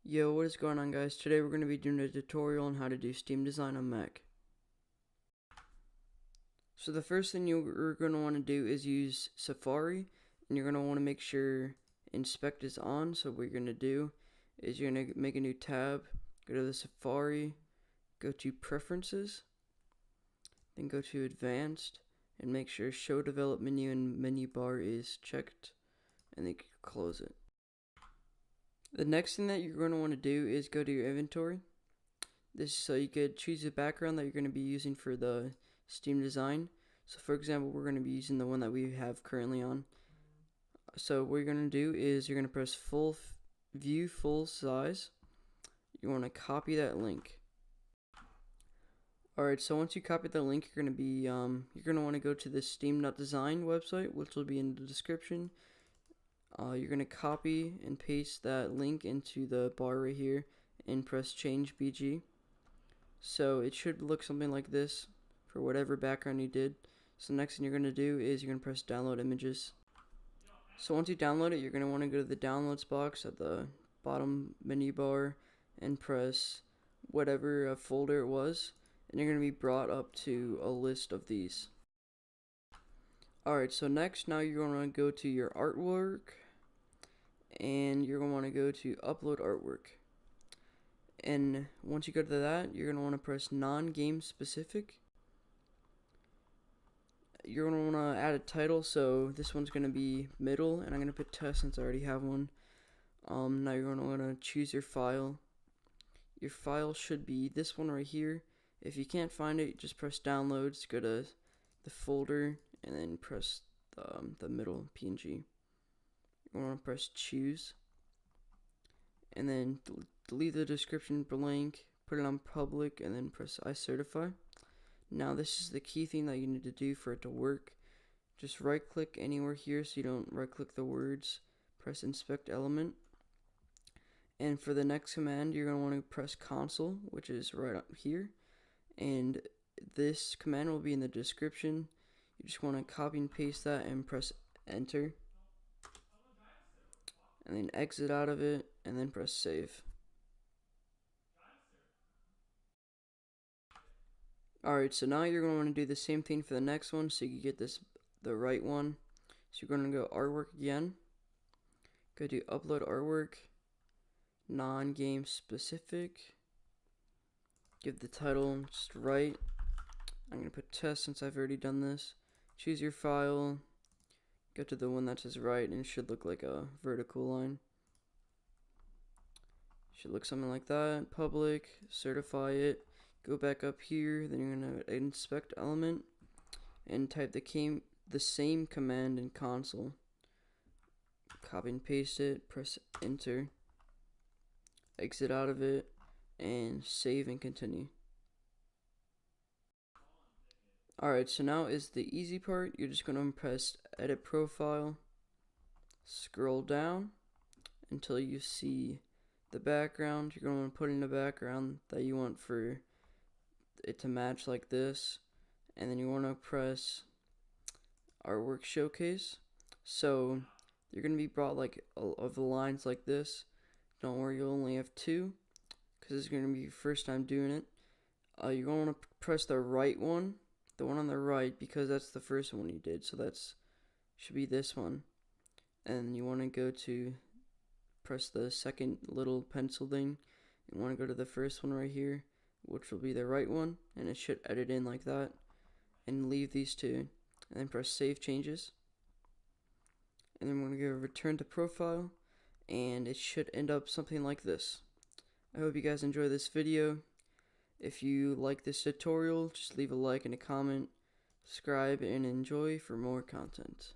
Yo, what is going on, guys? Today we're going to be doing a tutorial on how to do Steam.Design on Mac. So the first thing you're going to want to do is use Safari, and you're going to want to make sure Inspect is on. So what you're going to do is you're going to make a new tab, go to the Safari, go to Preferences, then go to Advanced, and make sure Show Develop Menu and Menu Bar is checked, and then close it. The next thing that you're going to want to do is go to your inventory. So you could choose the background that you're going to be using for the Steam.Design. So for example, we're going to be using the one that we have currently on. So what you're going to do is you're going to press view full size. You want to copy that link. Alright, so once you copy the link, you're going to want to go to the Steam.Design website, which will be in the description. You're going to copy and paste that link into the bar right here and press change BG. So it should look something like this for whatever background you did. So next thing you're going to do is you're going to press download images. So once you download it, you're going to want to go to the downloads box at the bottom menu bar and press whatever folder it was, and you're going to be brought up to a list of these. Alright, so next, now you're going to go to your artwork, and you're going to want to go to upload artwork. And once you go to that, you're going to want to press non-game specific. You're going to want to add a title, so this one's going to be middle, and I'm going to put test since I already have one. Now you're going to want to choose your file. Your file should be this one right here. If you can't find it, just press downloads, go to the folder, and then press the middle PNG. You want to press choose, and then leave the description blank, put it on public, and then press I certify. Now this is the key thing that you need to do for it to work. Just right click anywhere here so you don't right click the words, press inspect element, and for the next command you're going to want to press console, which is right up here, and this command will be in the description. You just want to copy and paste that and press enter, and then exit out of it, and then press save. Alright, so now you're going to want to do the same thing for the next one so you can get the right one. So you're going to go artwork again, go to upload artwork, non-game specific, give the title just right. I'm going to put test since I've already done this. Choose your file, go to the one that says right, and it should look like a vertical line. Should look something like that. Public, certify it, go back up here, then you're going to inspect element and type the same command in console. Copy and paste it, press enter, exit out of it, and save and continue. Alright, so now is the easy part. You're just going to press edit profile, scroll down until you see the background. You're going to put in the background that you want for it to match like this, and then you want to press artwork showcase. So you're going to be brought like of the lines like this. Don't worry, you'll only have two because it's going to be your first time doing it. You're going to want to press the right one, the one on the right, because that's the first one you did, so that's should be this one. And you want to go to press the second little pencil thing. You want to go to the first one right here, which will be the right one, and it should edit in like that, and leave these two, and then press save changes, and then we're going to go return to profile, and it should end up something like this. I hope you guys enjoy this video. If you like this tutorial, just leave a like and a comment, subscribe, and enjoy for more content.